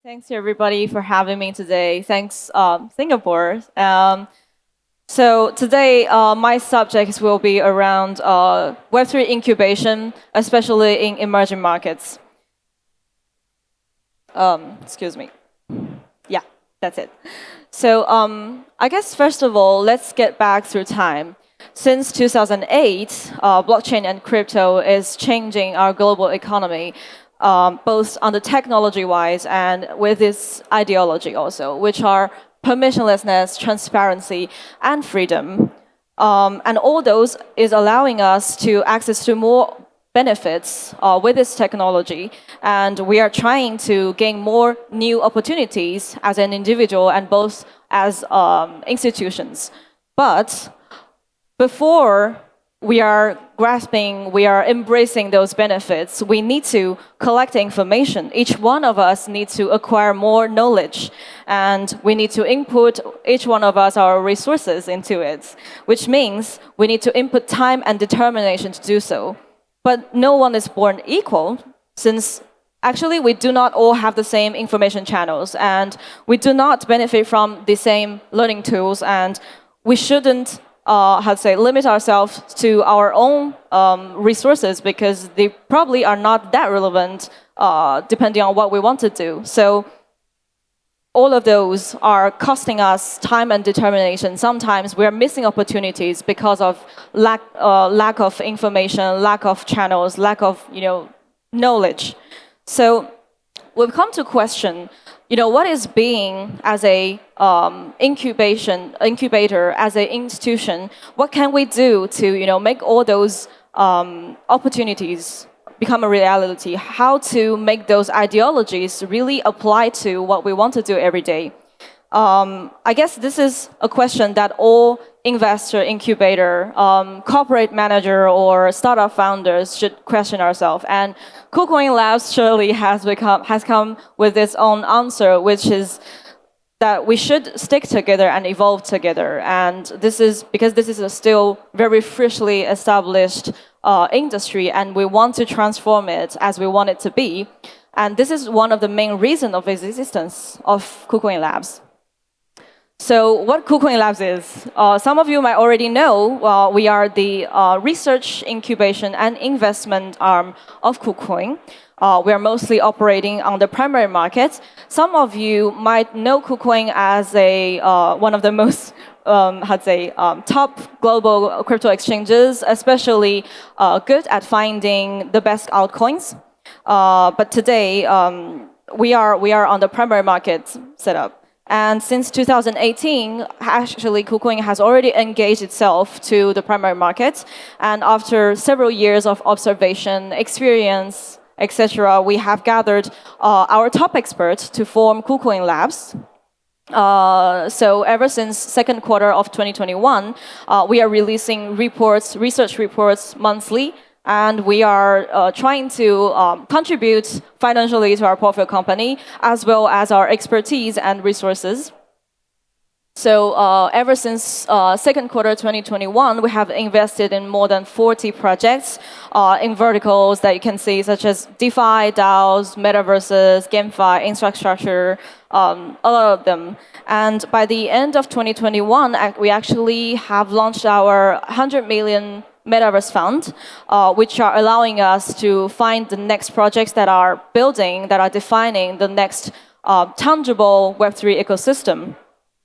Thanks everybody for having me today. Thanks Singapore. So today my subjects will be around Web3 incubation, especially in emerging markets. Excuse me. Yeah, that's it. So I guess first of all, let's get back through time. Since 2008, blockchain and crypto is changing our global economy, both on the technology-wise and with its ideology also, which are permissionlessness, transparency, and freedom. And all those is allowing us to access to more benefits with this technology, and we are trying to gain more new opportunities as an individual and both as institutions. But before we are grasping, we are embracing those benefits, we need to collect information. Each one of us needs to acquire more knowledge, and we need to input, each one of us, our resources into it, which means we need to input time and determination to do so. But no one is born equal, since actually we do not all have the same information channels, and we do not benefit from the same learning tools, and we shouldn't limit ourselves to our own resources, because they probably are not that relevant depending on what we want to do. So all of those are costing us time and determination. Sometimes we're missing opportunities because of lack of information, lack of channels, lack of knowledge. So we've come to question, what is being as a incubator, as an institution? What can we do to make all those opportunities become a reality? How to make those ideologies really apply to what we want to do every day? I guess this is a question that all investor, incubator, corporate manager, or startup founders should question ourselves. And KuCoin Labs surely has come with its own answer, which is that we should stick together and evolve together. And this is because this is a still very freshly established industry, and we want to transform it as we want it to be. And this is one of the main reasons of its existence of KuCoin Labs. So what KuCoin Labs is, some of you might already know, we are the research, incubation, and investment arm of KuCoin. We are mostly operating on the primary market. Some of you might know KuCoin as one of the most top global crypto exchanges, especially good at finding the best altcoins. But today, we are on the primary market setup. And since 2018, actually, KuCoin has already engaged itself to the primary market. And after several years of observation, experience, etc., we have gathered our top experts to form KuCoin Labs. So ever since second quarter of 2021, we are releasing research reports monthly. And we are trying to contribute financially to our portfolio company, as well as our expertise and resources. So ever since second quarter 2021, we have invested in more than 40 projects in verticals that you can see, such as DeFi, DAOs, metaverses, GameFi, infrastructure, a lot of them. And by the end of 2021, we actually have launched our 100 million Metaverse Fund, which are allowing us to find the next projects that are building, that are defining the next tangible Web3 ecosystem.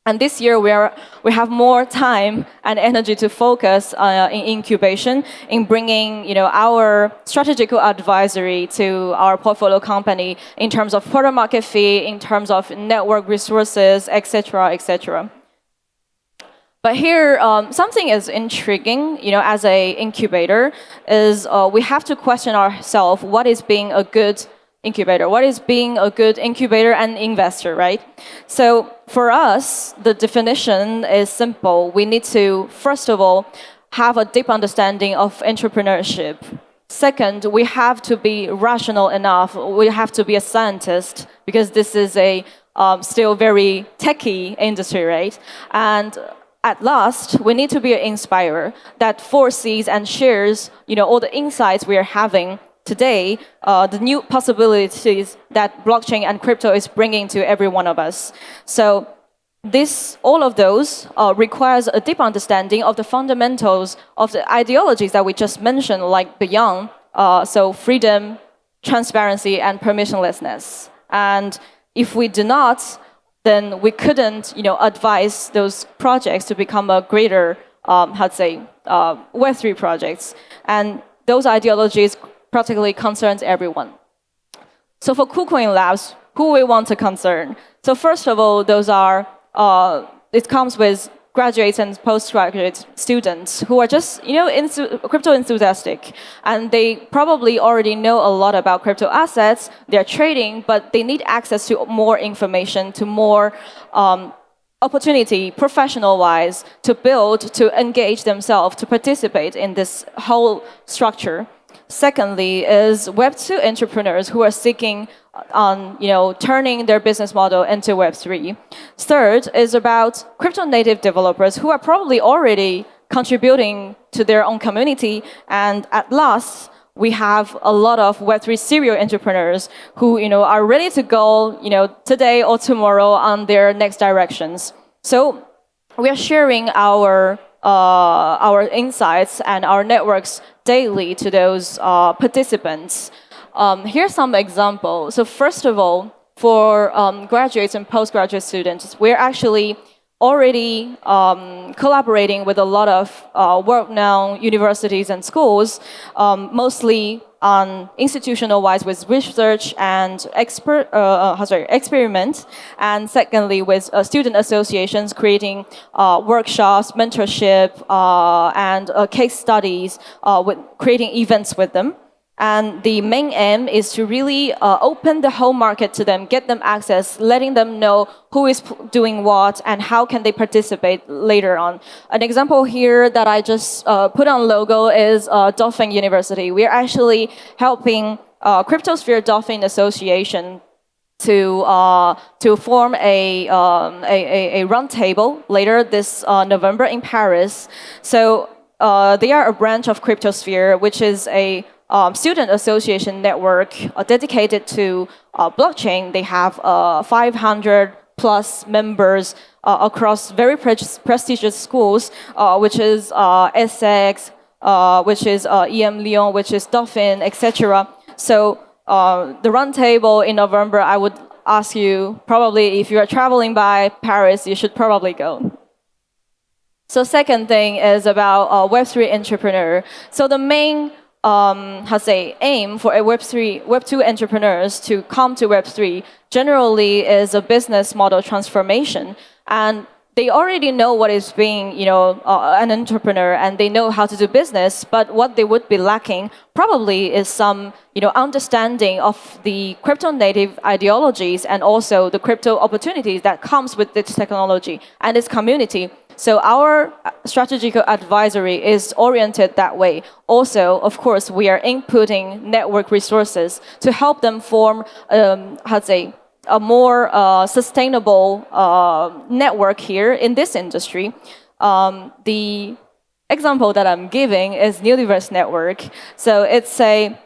And this year, we have more time and energy to focus in incubation, in bringing our strategical advisory to our portfolio company in terms of product market fit, in terms of network resources, etc., etc. But here, something is intriguing, as an incubator, is we have to question ourselves, what is being a good incubator? What is being a good incubator and investor, right? So for us, the definition is simple. We need to, first of all, have a deep understanding of entrepreneurship. Second, we have to be rational enough. We have to be a scientist, because this is a still very techy industry, right? And at last, we need to be an inspirer that foresees and shares, all the insights we are having today, the new possibilities that blockchain and crypto is bringing to every one of us. So all of those requires a deep understanding of the fundamentals of the ideologies that we just mentioned, like beyond, so freedom, transparency, and permissionlessness. And if we do not, then we couldn't, advise those projects to become a greater, Web3 projects. And those ideologies practically concerns everyone. So for KuCoin Labs, who we want to concern? So first of all, those are it comes with graduates and postgraduate students who are just, crypto enthusiastic, and they probably already know a lot about crypto assets. They're trading, but they need access to more information, to more opportunity, professional-wise, to build, to engage themselves, to participate in this whole structure. Secondly, is Web2 entrepreneurs who are seeking on turning their business model into Web3. Third is about crypto native developers who are probably already contributing to their own community. And at last, we have a lot of Web3 serial entrepreneurs who are ready to go today or tomorrow on their next directions. So we are sharing our insights and our networks daily to those participants. Here's some examples. So first of all, for graduates and postgraduate students, we're actually already collaborating with a lot of world-known universities and schools, mostly on institutional-wise with research and experiment, and secondly with student associations creating workshops, mentorship, and case studies, with creating events with them. And the main aim is to really open the whole market to them, get them access, letting them know who is doing what and how can they participate later on. An example here that I just put on logo is Dolphin University. We're actually helping Cryptosphere Dolphin Association to form a roundtable later this November in Paris. So they are a branch of Cryptosphere, which is a student association network dedicated to blockchain. They have 500 plus members across very prestigious schools, which is Essex, which is EM Lyon, which is Dolphin, etc. So the roundtable in November, I would ask you, probably if you are traveling by Paris, you should probably go. So second thing is about Web3 entrepreneur. So the main aim for a Web2 entrepreneurs to come to Web3 generally is a business model transformation. And they already know what is being, an entrepreneur, and they know how to do business. But what they would be lacking probably is some, understanding of the crypto native ideologies and also the crypto opportunities that comes with this technology and its community. So our strategic advisory is oriented that way. Also, of course, we are inputting network resources to help them form, a more sustainable network here in this industry. The example that I'm giving is Newdiverse Network. So it's a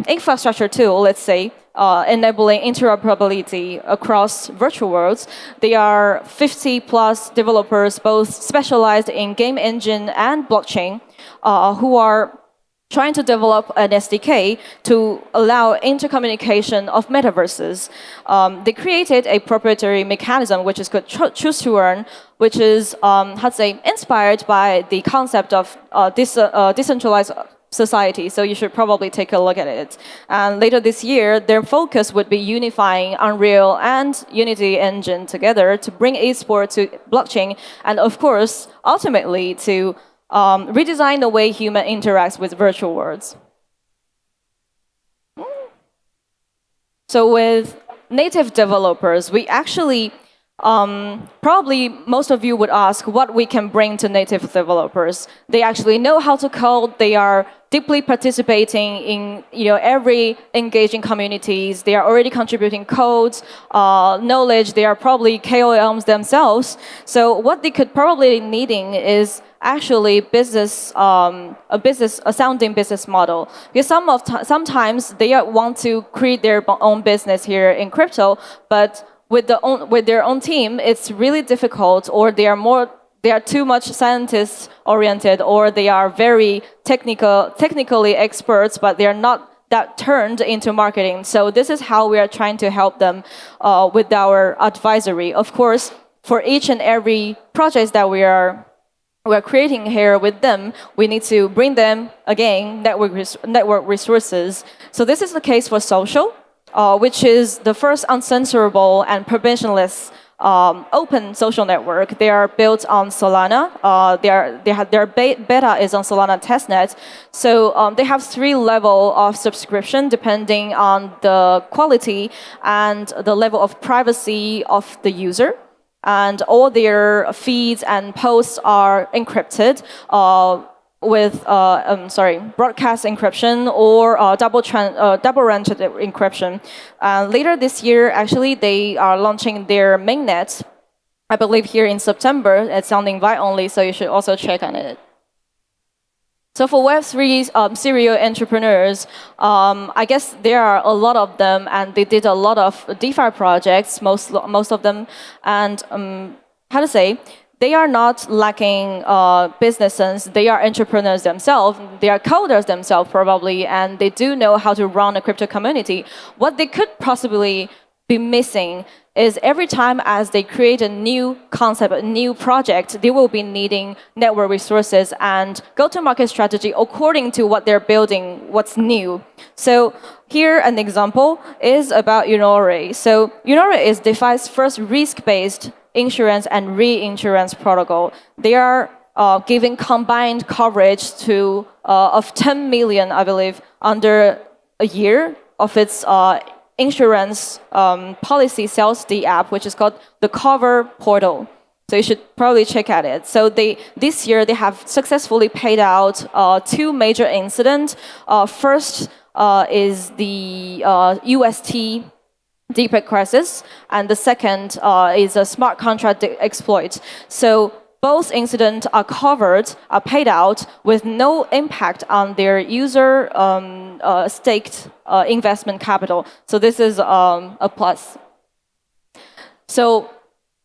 infrastructure tool, let's say, enabling interoperability across virtual worlds. There are 50 plus developers, both specialized in game engine and blockchain, who are trying to develop an SDK to allow intercommunication of metaverses. They created a proprietary mechanism which is called Choose to Earn, which is inspired by the concept of decentralized society. So you should probably take a look at it. And later this year, their focus would be unifying Unreal and Unity engine together to bring esports to blockchain, and of course, ultimately to redesign the way human interacts with virtual worlds. So with native developers, we actually Probably most of you would ask what we can bring to native developers. They actually know how to code. They are deeply participating in every engaging communities. They are already contributing codes, knowledge. They are probably KOLs themselves. So what they could probably needing is actually a sounding business model. Because sometimes they want to create their own business here in crypto, but with their own team, it's really difficult, or they are too much scientist oriented, or they are very technically experts, but they are not that turned into marketing. So this is how we are trying to help them with our advisory. Of course, for each and every project that we're creating here with them, we need to bring them, again, network resources. So this is the case for social, which is the first uncensorable and permissionless open social network. They are built on Solana. Their beta is on Solana testnet. So they have 3 levels of subscription depending on the quality and the level of privacy of the user. And all their feeds and posts are encrypted with broadcast encryption or double-ranted encryption. Later this year, actually, they are launching their mainnet, I believe here in September. It's on invite only, so you should also check on it. So for Web3 serial entrepreneurs, I guess there are a lot of them, and they did a lot of DeFi projects, most of them. And they are not lacking business sense. They are entrepreneurs themselves. They are coders themselves, probably, and they do know how to run a crypto community. What they could possibly be missing is every time as they create a new concept, a new project, they will be needing network resources and go-to-market strategy according to what they're building, what's new. So here an example is about Unore. So Unore is DeFi's first risk-based insurance and reinsurance protocol. They are giving combined coverage of 10 million, I believe, under a year of its insurance policy sales the app, which is called the Cover Portal. So you should probably check out it. So this year they have successfully paid out 2 major incidents. First is the UST DeepEck crisis, and the second is a smart contract exploit. So both incidents are paid out with no impact on their user staked investment capital. So this is a plus. So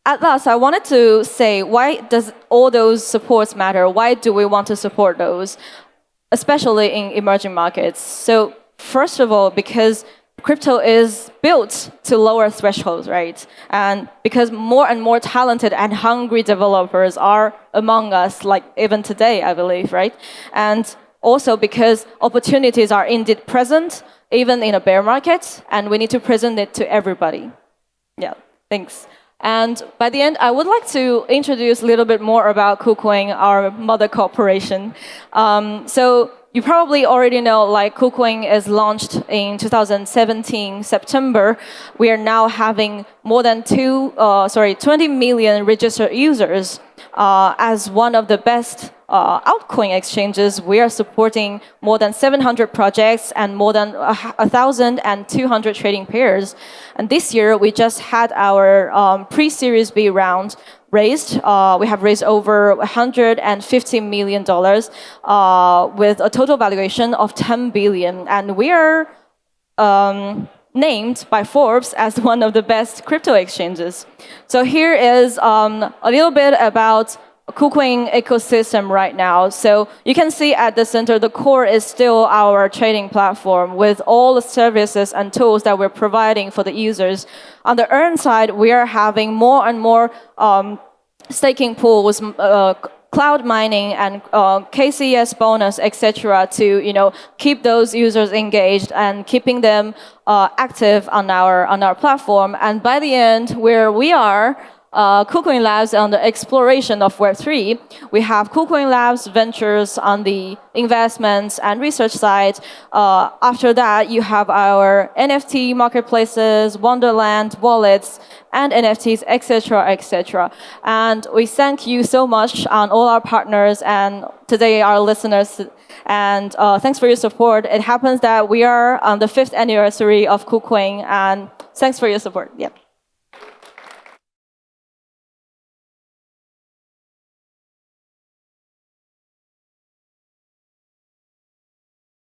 at last, I wanted to say, why does all those supports matter? Why do we want to support those, especially in emerging markets? So first of all, because crypto is built to lower thresholds, right? And because more and more talented and hungry developers are among us, like even today, I believe, right? And also because opportunities are indeed present, even in a bear market, and we need to present it to everybody. Yeah, thanks. And by the end, I would like to introduce a little bit more about KuCoin, our mother corporation. So you probably already know, like, KuCoin is launched in 2017, September. We are now having more than 20 million registered users. As one of the best altcoin exchanges, we are supporting more than 700 projects and more than 1,200 trading pairs. And this year, we just had our pre-Series B round raised. We have raised over $150 million with a total valuation of 10 billion. And we are named by Forbes as one of the best crypto exchanges. So here is a little bit about KuCoin ecosystem right now. So you can see at the center, the core is still our trading platform with all the services and tools that we're providing for the users. On the earn side, we are having more and more staking pools, cloud mining, and KCS bonus, etc., to keep those users engaged and keeping them active on our platform. And by the end, where we are KuCoin Labs on the exploration of Web3. We have KuCoin Labs Ventures on the investments and research side. After that, you have our NFT marketplaces, Wonderland, wallets, and NFTs, etc., etc. And we thank you so much on all our partners and today our listeners. And thanks for your support. It happens that we are on the 5th anniversary of KuCoin, and thanks for your support. Yeah.